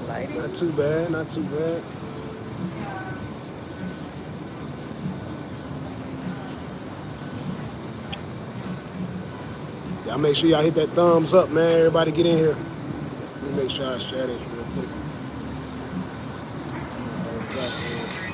lighting? Not too bad, not too bad. Y'all make sure y'all hit that thumbs up, man. Everybody get in here. Let me make sure I share this real quick to my other platform.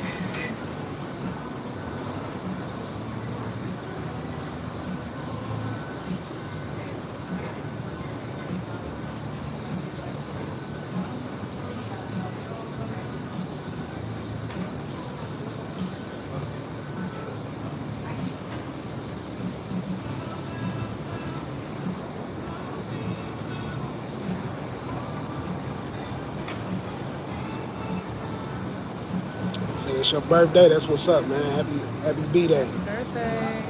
Say it's your birthday. That's what's up, man. Happy B-Day. Happy birthday.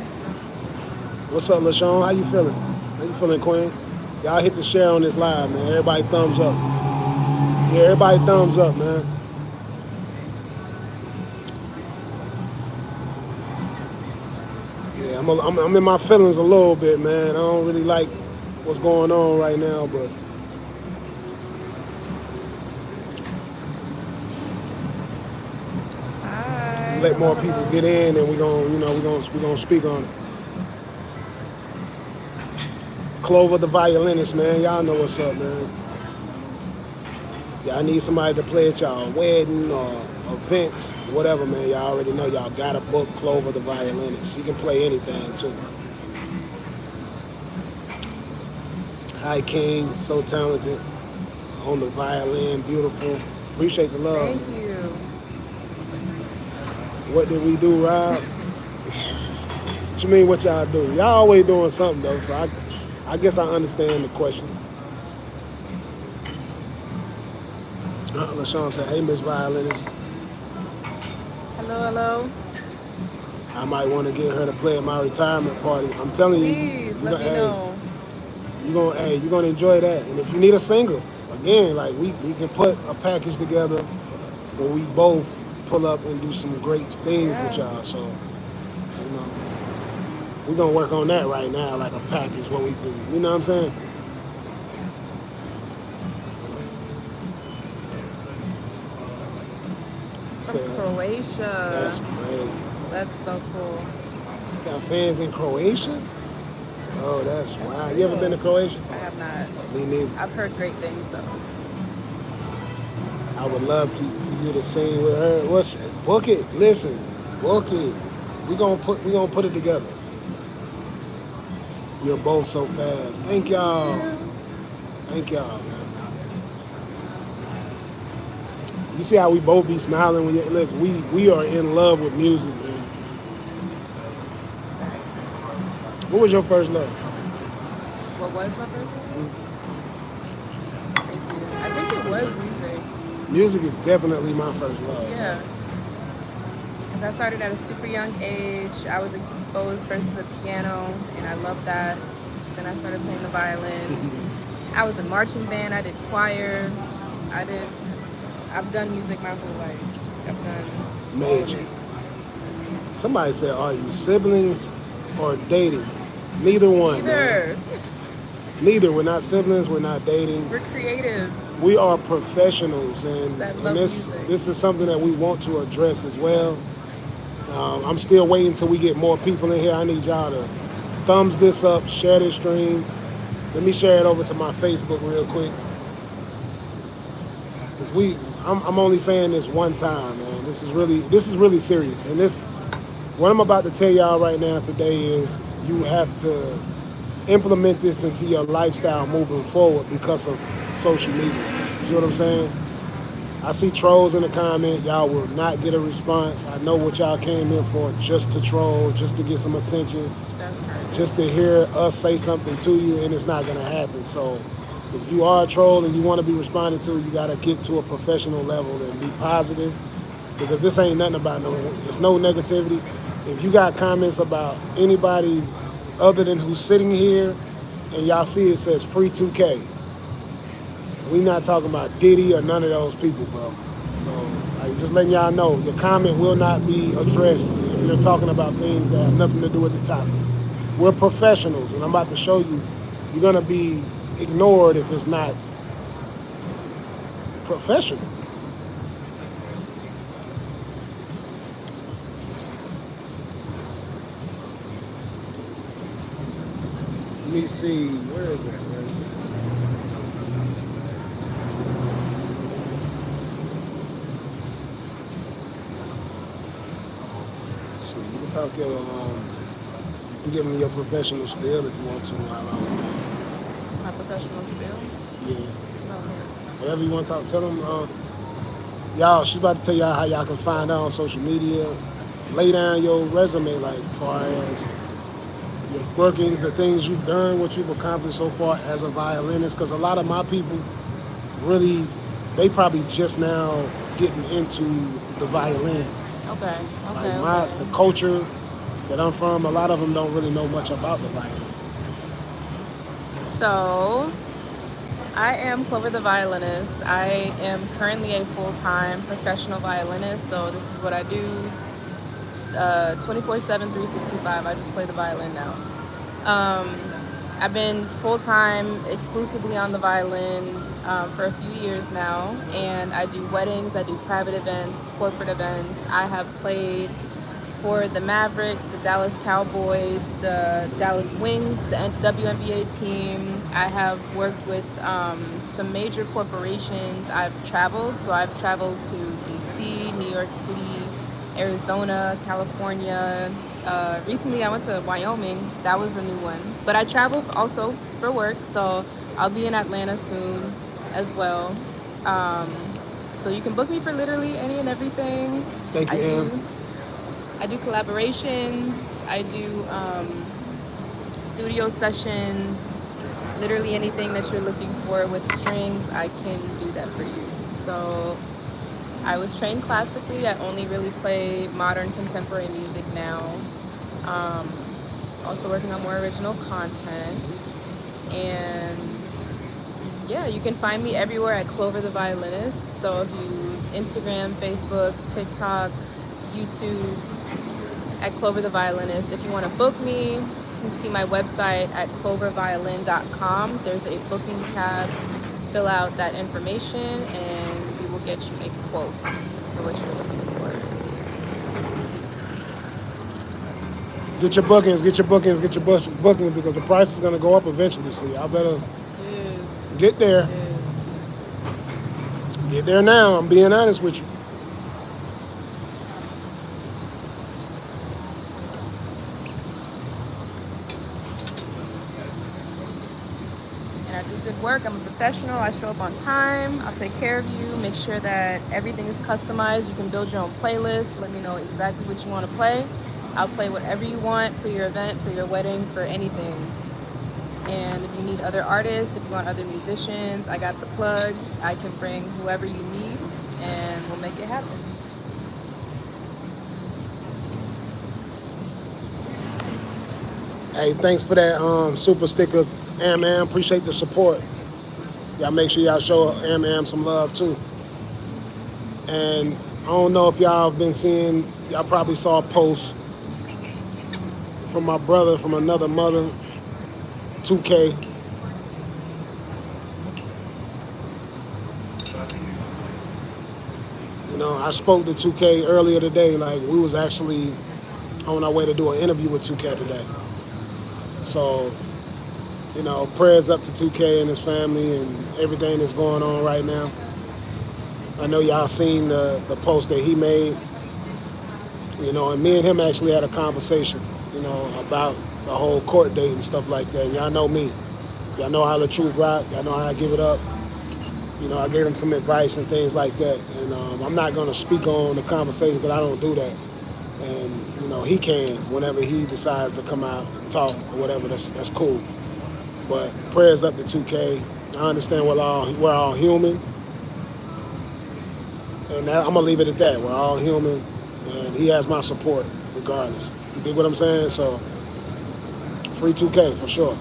What's up, LaShawn? How you feeling? How you feeling, Queen? Y'all hit the share on this live, man. Everybody thumbs up. Yeah, everybody thumbs up, man. Yeah, I'm in my feelings a little bit, man. I don't really like what's going on right now, but Hi. let Hello, more people hello. get in, and we gonna speak on it. Clover, the violinist, man. Y'all know what's up, man. Y'all need somebody to play at y'all wedding or events, whatever, man. Y'all already know y'all gotta book Clover, the violinist. She can play anything too. Hi, King, so talented on the violin, beautiful. Appreciate the love, Thank man. you. What did we do, Rob? What you mean, what y'all do? Y'all always doing something though, so I guess I understand the question. LaShawn said, "Hey, Miss Violinist, Hello, hello. I might want to get her to play at my retirement party. I'm telling you, Please let me know. you gonna enjoy that. And if you need a singer, again, like we can put a package together where we both pull up and do some great things with Yeah. y'all. So, we're gonna work on that right now, like a package where we can, you know what I'm saying? From So that's Croatia. crazy. That's so cool. Got fans in Croatia? Oh, that's That's wow. You ever been to real. Croatia? I have not. Me neither. I've heard great things though. I would love for you to sing with her. What's book it? Listen, book it. We gonna put it together. You're both so fab. Thank Thank y'all. you. Thank y'all, man. You see how we both be smiling when you listen. We are in love with music, man. Sorry. What was your first love? What was my first love? Thank you. I think it was music. Music is definitely my first love, bro. Yeah. Because I started at a super young age. I was exposed first to the piano, and I loved that. Then I started playing the violin. I was in marching band. I did choir. I did. I've done music my whole life. I've done all of Major. it. Somebody said, "Are you siblings or dating?" Neither one, man. Neither. Neither. We're not siblings. We're not dating. We're creatives We are professionals, and that and love this music. this is something that we want to address as well. I'm still waiting until we get more people in here. I need y'all to thumbs this up, share this stream. Let me share it over to my Facebook real quick. Cause I'm only saying this one time, man. This is really serious. And what I'm about to tell y'all right now today is you have to implement this into your lifestyle moving forward because of social media. You see what I'm saying? I see trolls in the comment. Y'all will not get a response. I know what y'all came in for, just to troll, just to get some attention, That's crazy. just to hear us say something to you, and it's not gonna happen. So, if you are a troll and you want to be responded to, you gotta get to a professional level and be positive, because this ain't nothing about no. It's no negativity. If you got comments about anybody other than who's sitting here, and y'all see it says free 2K, we not talking about Diddy or none of those people, bro. So, like, just letting y'all know, your comment will not be addressed if you're talking about things that have nothing to do with the topic. We're professionals, and I'm about to show you, you're gonna be ignored if it's not professional. Let me see. Where is that? Where is that? See, you can talk your, you can give them your professional spiel if you want to. While My professional spiel. yeah, Okay. whatever you want to talk. Tell them, y'all. She's about to tell y'all how y'all can find out on social media. Lay down your resume, like far as your bookings, the things you've done, what you've accomplished so far as a violinist. Because a lot of my people really, they probably just now getting into the violin. Okay. Like Okay. the culture that I'm from, a lot of them don't really know much about the violin. So, I am Clover the violinist. I am currently a full-time professional violinist. So this is what I do 24/7, 365. I just play the violin now. Um, I've been full-time exclusively on the violin for a few years now, and I do weddings, I do private events, corporate events. I have played for the Mavericks, the Dallas Cowboys, the Dallas Wings, the WNBA team. I have worked with some major corporations. I've traveled, so I've traveled to DC, New York City, Arizona, California. Recently, I went to Wyoming. That was a new one. But I travel also for work, so I'll be in Atlanta soon as well. Um, so you can book me for literally any and everything. Thank you, I Em. do. I do collaborations. I do studio sessions. Literally anything that you're looking for with strings, I can do that for you. So I was trained classically. I only really play modern contemporary music now. Um, Also working on more original content. And yeah, you can find me everywhere at Clover the Violinist. So if you Instagram, Facebook, TikTok, YouTube, at Clover the Violinist. If you want to book me, you can see my website at cloverviolin.com. There's a booking tab. Fill out that information and we will get you a quote for what you're looking for. Get your bookings, get your bookings, get your bookings because the price is going to go up eventually. So y'all better Yes. get there. Yes. Get there now. I'm being honest with you. And I do good work. I'm a professional. I show up on time. I'll take care of you. Make sure that everything is customized. You can build your own playlist. Let me know exactly what you want to play. I'll play whatever you want for your event, for your wedding, for anything. And if you need other artists, if you want other musicians, I got the plug. I can bring whoever you need and we'll make it happen. Hey, thanks for that super sticker, Am. Appreciate the support. Y'all make sure y'all show Am some love too. And I don't know if y'all been seeing, y'all probably saw a post from my brother from another mother, 2K. You know, I spoke to 2K earlier today. Like, we was actually on our way to do an interview with 2K today. So, you know, prayers up to 2K and his family and everything that's going on right now. I know y'all seen the post that he made. You know, and me and him actually had a conversation, you know, about the whole court date and stuff like that. And y'all know me. Y'all know how Latruth rock. Y'all know how I give it up. You know, I gave him some advice and things like that. And I'm not going to speak on the conversation because I don't do that. And, you know, he can whenever he decides to come out and talk or whatever. That's cool. But prayers up to 2K. I understand we're all human. And I'm going to leave it at that. We're all human. And he has my support regardless. You dig what I'm saying? So, free 2K for sure.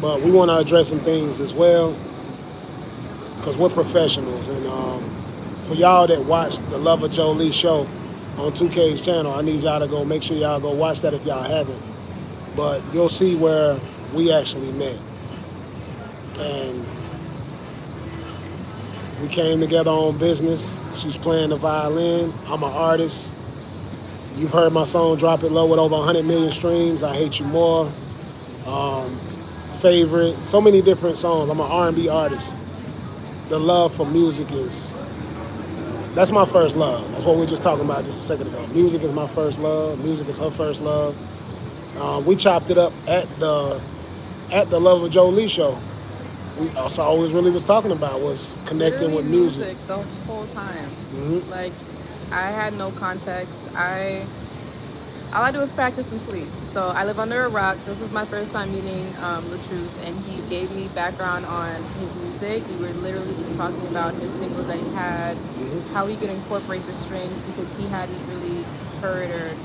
But we want to address some things as well because we're professionals. And for y'all that watch the Love of Jolie show on 2K's channel, I need y'all to go make sure y'all go watch that if y'all haven't. But you'll see where we actually met. And We came together on business. She's playing the violin. I'm an artist. You've heard my song "Drop It Low" with over 100 million streams. I Hate You More. Um, Favorite. So many different songs. I'm an R&B artist. The love for music is that's my first love. That's what we were just talking about just a second ago. Music is my first love. Music is her first love. We chopped it up at the Love of Jolie show. We also always really was talking about was connecting Literally with music. the whole time. Hmm. Like, I had no context. All I do is practice and sleep. So I live under a rock. This was my first time meeting Latruth, and he gave me background on his music. We were literally just talking about his singles that he had, how he could incorporate the strings because he hadn't really heard or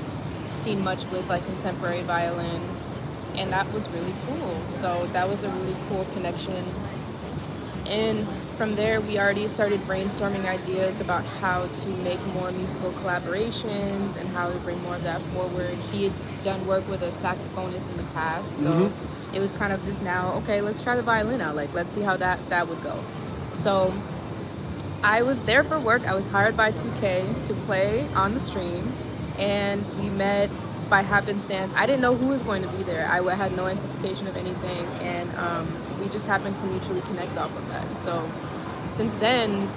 seen much with like contemporary violin, and that was really cool. So that was a really cool connection. And from there, we already started brainstorming ideas about how to make more musical collaborations and how to bring more of that forward. He had done work with a saxophonist in the past, so it was kind of just now, okay, let's try the violin out. Like, let's see how that would go. So I was there for work. I was hired by 2K to play on the stream, and we met by happenstance. I didn't know who was going to be there. I had no anticipation of anything, and we just happened to mutually connect off of that. And so since then,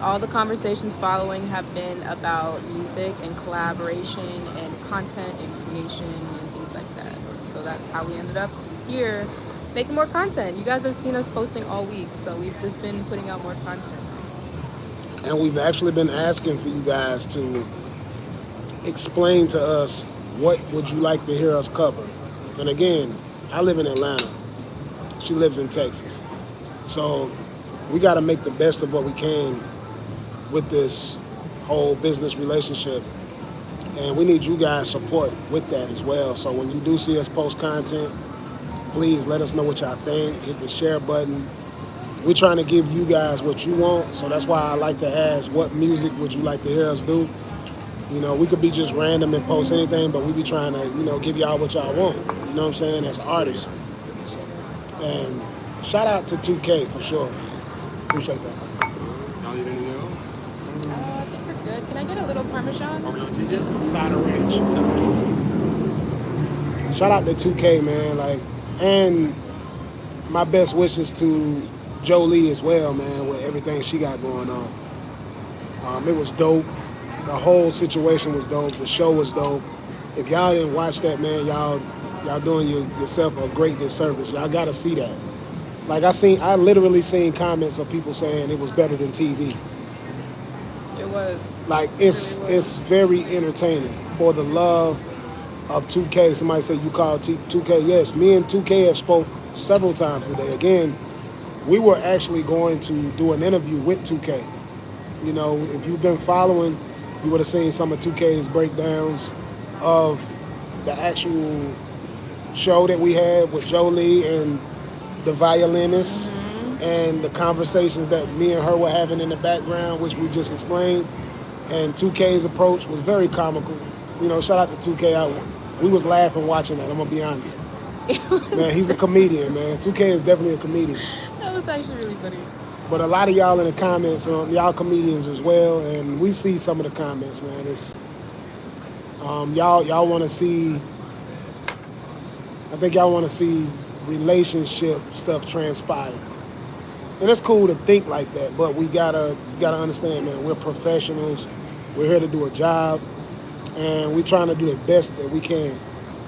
all the conversations following have been about music and collaboration and content and creation and things like that. So that's how we ended up here making more content. You guys have seen us posting all week, so we've just been putting out more content. And we've actually been asking for you guys to explain to us what would you like to hear us cover. And again, I live in Atlanta. She lives in Texas. So we got to make the best of what we can with this whole business relationship. And we need you guys' support with that as well. So when you do see us post content, please let us know what y'all think. Hit the share button. We're trying to give you guys what you want. So that's why I like to ask, what music would you like to hear us do? You know, we could be just random and post anything, but we be trying to, give y'all what y'all want. You know what I'm saying? As artists. And shout out to 2K for sure. Appreciate that. Y'all need anything else? I think we're good. Can I get a little Parmesan? Side of ranch. Shout out to 2K, man. And my best wishes to Jolie as well, man, with everything she got going on. It was dope. The whole situation was dope. The show was dope. If y'all didn't watch that, man, y'all doing yourself a great disservice. Y'all got to see that. Like I literally seen comments of people saying it was better than TV. It was. Like it's very entertaining. For the love of 2K, somebody said you called 2K. Yes, me and 2K have spoke several times today. Again, we were actually going to do an interview with 2K. You know, if you've been following, you would have seen some of 2K's breakdowns of the actual show that we had with Jolie and the violinist and the conversations that me and her were having in the background, which we just explained. And 2K's approach was very comical. You know, shout out to 2K. We was laughing watching that, I'm going to be honest. Man, he's a comedian, man. 2K is definitely a comedian. That was actually really funny. But a lot of y'all in the comments, y'all comedians as well, and we see some of the comments, man. It's y'all want to see. I think y'all want to see relationship stuff transpire, and it's cool to think like that. But you gotta understand, man. We're professionals. We're here to do a job, and we're trying to do the best that we can.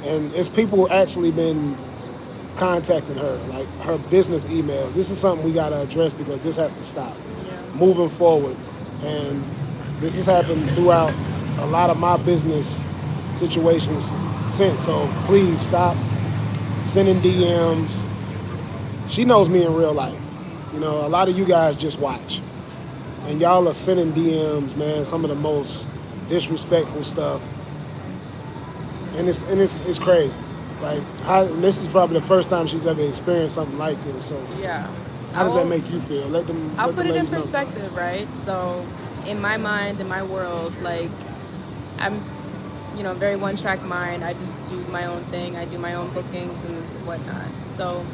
And it's people actually been contacting her, like her business emails. This is something we got to address because this has to stop. Moving forward. And this has happened throughout a lot of my business situations since. So please stop sending DMs. She knows me in real life. You know, a lot of you guys just watch. And y'all are sending DMs, man, some of the most disrespectful stuff. And it's crazy. Like, this is probably the first time she's ever experienced something like this. So, yeah. How does that make you feel? I'll put it in perspective, right? So, in my mind, in my world, like, I'm, very one-track mind. I just do my own thing. I do my own bookings and whatnot. So,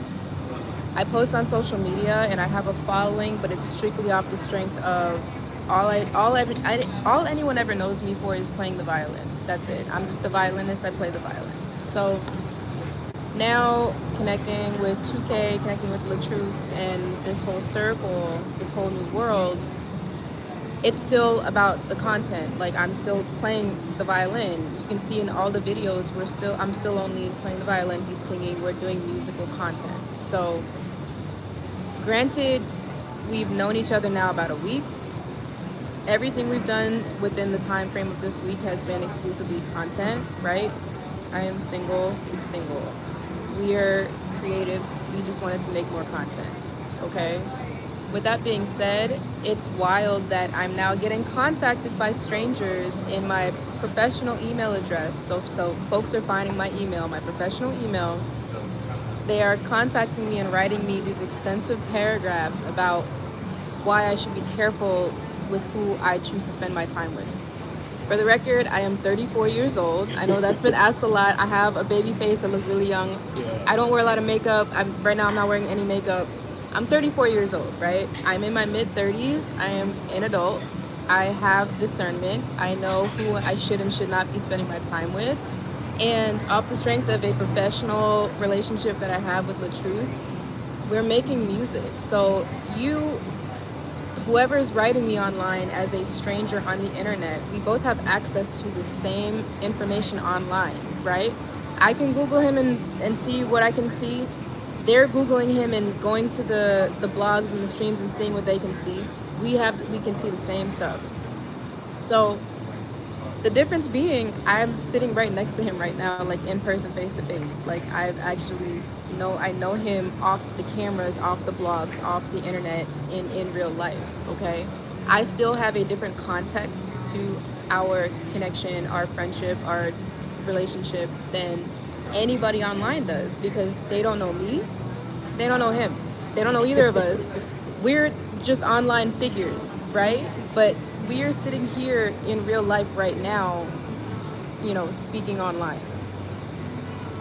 I post on social media and I have a following, but it's strictly off the strength of all anyone ever knows me for is playing the violin. That's it. I'm just the violinist. I play the violin. So now connecting with 2K, connecting with Latruth, and this whole circle, this whole new world, it's still about the content. Like, I'm still playing the violin. You can see in all the videos, I'm still only playing the violin, he's singing, we're doing musical content. So granted, we've known each other now about a week. Everything we've done within the time frame of this week has been exclusively content, right? I am single, he's single. We are creatives, we just wanted to make more content, okay? With that being said, it's wild that I'm now getting contacted by strangers in my professional email address. So folks are finding my email, my professional email. They are contacting me and writing me these extensive paragraphs about why I should be careful with who I choose to spend my time with. For the record, I am 34 years old. I know that's been asked a lot. I have a baby face that looks really young. I don't wear a lot of makeup. Right now I'm not wearing any makeup. I'm 34 years old, right? I'm in my mid-30s. I am an adult. I have discernment. I know who I should and should not be spending my time with. And off the strength of a professional relationship that I have with Latruth, we're making music. So whoever is writing me online as a stranger on the internet, we both have access to the same information online, right? I can Google him and see what I can see. They're Googling him and going to the blogs and the streams and seeing what they can see. We can see the same stuff. So the difference being, I'm sitting right next to him right now, like in person, face to face. Like I know him off the cameras, off the blogs, off the internet, in real life, okay? I still have a different context to our connection, our friendship, our relationship than anybody online does, because they don't know me, they don't know him, they don't know either of us. We're just online figures, right? But we are sitting here in real life right now, speaking online.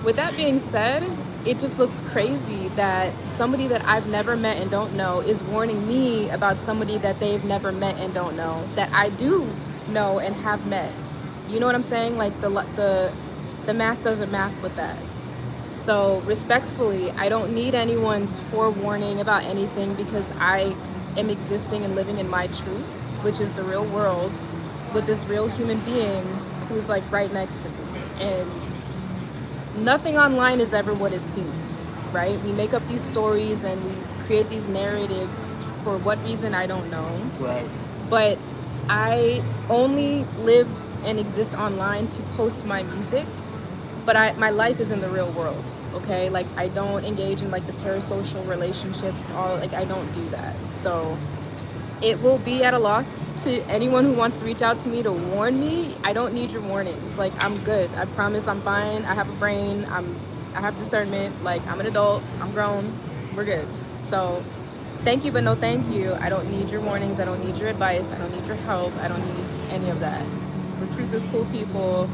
With that being said, it just looks crazy that somebody that I've never met and don't know is warning me about somebody that they've never met and don't know, that I do know and have met. You know what I'm saying? Like the math doesn't math with that. So respectfully, I don't need anyone's forewarning about anything, because I am existing and living in my truth, which is the real world, with this real human being who's like right next to me. And nothing online is ever what it seems, right? We make up these stories and we create these narratives for what reason, I don't know. Right. But I only live and exist online to post my music, but my life is in the real world, okay? Like, I don't engage in like the parasocial relationships and all, like I don't do that. So it will be at a loss to anyone who wants to reach out to me to warn me. I don't need your warnings. Like, I'm good. I promise I'm fine. I have a brain. I have discernment. Like, I'm an adult. I'm grown. We're good. So thank you, but no thank you. I don't need your warnings. I don't need your advice. I don't need your help. I don't need any of that. The truth is cool people.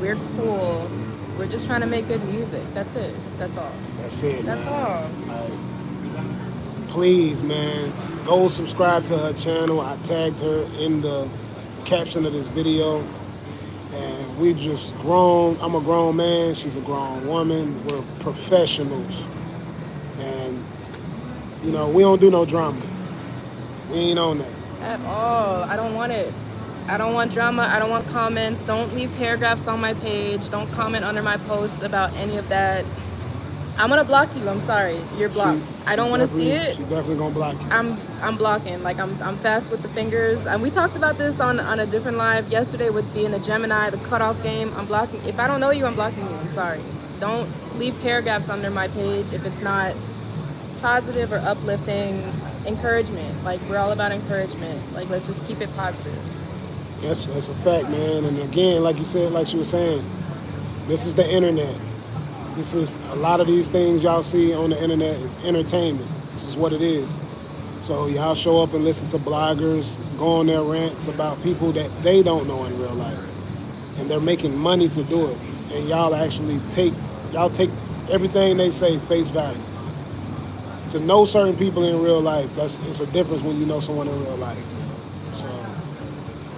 We're cool. We're just trying to make good music. That's it. That's all. That's it, That's man. all. Please, man, go subscribe to her channel. I tagged her in the caption of this video. And we just grown. I'm a grown man. She's a grown woman. We're professionals. And, we don't do no drama. We ain't on that. At all. I don't want it. I don't want drama. I don't want comments. Don't leave paragraphs on my page. Don't comment under my posts about any of that. I'm gonna block you. I'm sorry. You're blocked. I don't want to see it. She's definitely gonna block you. I'm blocking. Like, I'm fast with the fingers. And we talked about this on a different live yesterday with being a Gemini, the cutoff game. I'm blocking. If I don't know you, I'm blocking you. I'm sorry. Don't leave paragraphs under my page if it's not positive or uplifting. Encouragement. Like, we're all about encouragement. Like, let's just keep it positive. That's a fact, man. And again, like you said, like she was saying, this is the internet. This is a lot of these things y'all see on the internet is entertainment. This is what it is. So y'all show up and listen to bloggers go on their rants about people that they don't know in real life, and they're making money to do it. And y'all actually take everything they say face value. to know certain people in real life, it's a difference when you know someone in real life.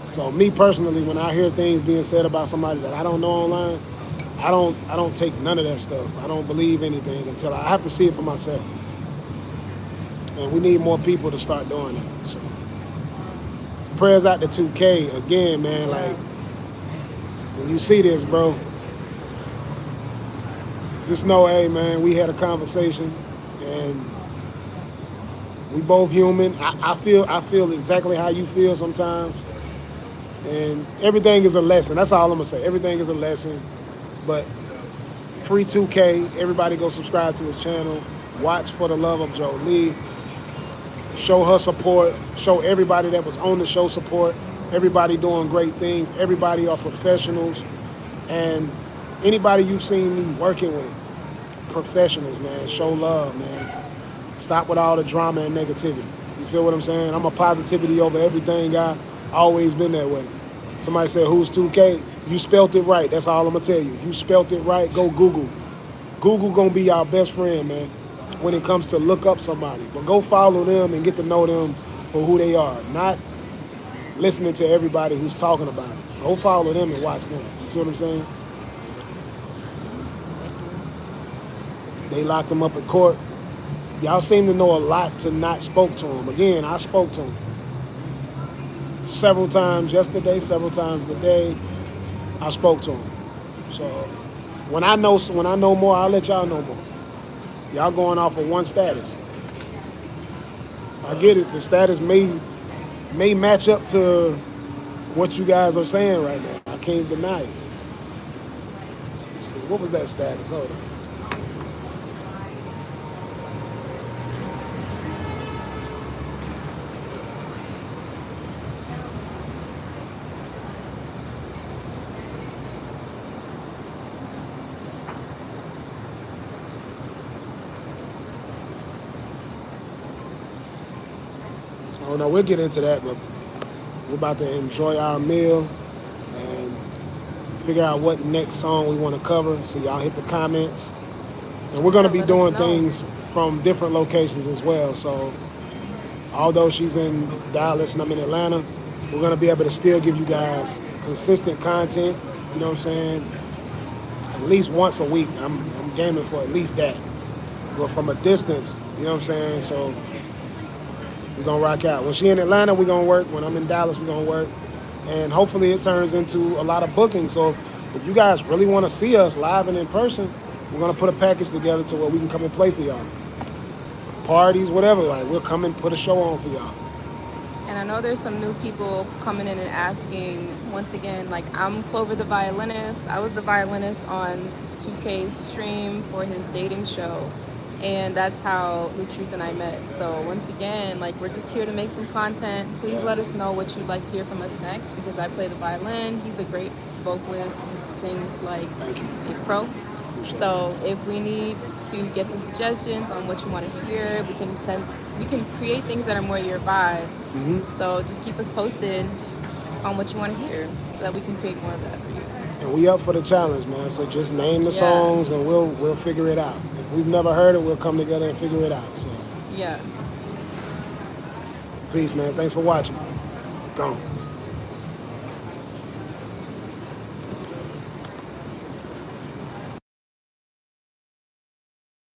So me personally, when I hear things being said about somebody that I don't know online, I don't take none of that stuff. I don't believe anything until I have to see it for myself. And we need more people to start doing that. So prayers out to 2K again, man. Like when you see this, bro, just know, hey, man, we had a conversation, and we both human. I feel exactly how you feel sometimes, and everything is a lesson. That's all I'm gonna say. Everything is a lesson. But free 2K, everybody go subscribe to his channel. Watch For the Love of Jolie. Show her support. Show everybody that was on the show support. Everybody doing great things. Everybody are professionals. And anybody you've seen me working with, professionals, man. Show love, man. Stop with all the drama and negativity. You feel what I'm saying? I'm a positivity over everything guy. Always been that way. Somebody said, who's 2K? You spelt it right. That's all I'm going to tell you. You spelt it right. Go Google. Google going to be our best friend, man, when it comes to look up somebody. But go follow them and get to know them for who they are. Not listening to everybody who's talking about it. Go follow them and watch them. You see what I'm saying? They locked him up at court. Y'all seem to know a lot to not spoke to him. Again, I spoke to him several times yesterday, several times today. I spoke to him. So when I know more, I'll let y'all know more. Y'all going off of one status. I get it. The status may match up to what you guys are saying right now. I can't deny it. Let's see, what was that status? Hold on. Oh no, we'll get into that, but we're about to enjoy our meal and figure out what next song we want to cover. So y'all hit the comments. And we're going to be doing things from different locations as well. So although she's in Dallas and I'm in Atlanta, we're going to be able to still give you guys consistent content. You know what I'm saying? At least once a week. I'm gaming for at least that. But from a distance, you know what I'm saying? So we're going to rock out. When she in Atlanta, we're going to work. When I'm in Dallas, we're going to work. And hopefully it turns into a lot of bookings. So if you guys really want to see us live and in person, we're going to put a package together to where we can come and play for y'all. Parties, whatever. Like, we'll come and put a show on for y'all. And I know there's some new people coming in and asking, once again, like, I'm Clover the violinist. I was the violinist on 2K's stream for his dating show. And that's how Latruth and I met. So once again, like, we're just here to make some content. Please let us know what you'd like to hear from us next, because I play the violin. He's a great vocalist. He sings like a pro. So if we need to get some suggestions on what you want to hear, we can create things that are more your vibe. Mm-hmm. So just keep us posted on what you want to hear so that we can create more of that for you. And we up for the challenge, man. So just name the songs and we'll figure it out. If we've never heard it, we'll come together and figure it out. So yeah. Peace, man. Thanks for watching. Gone.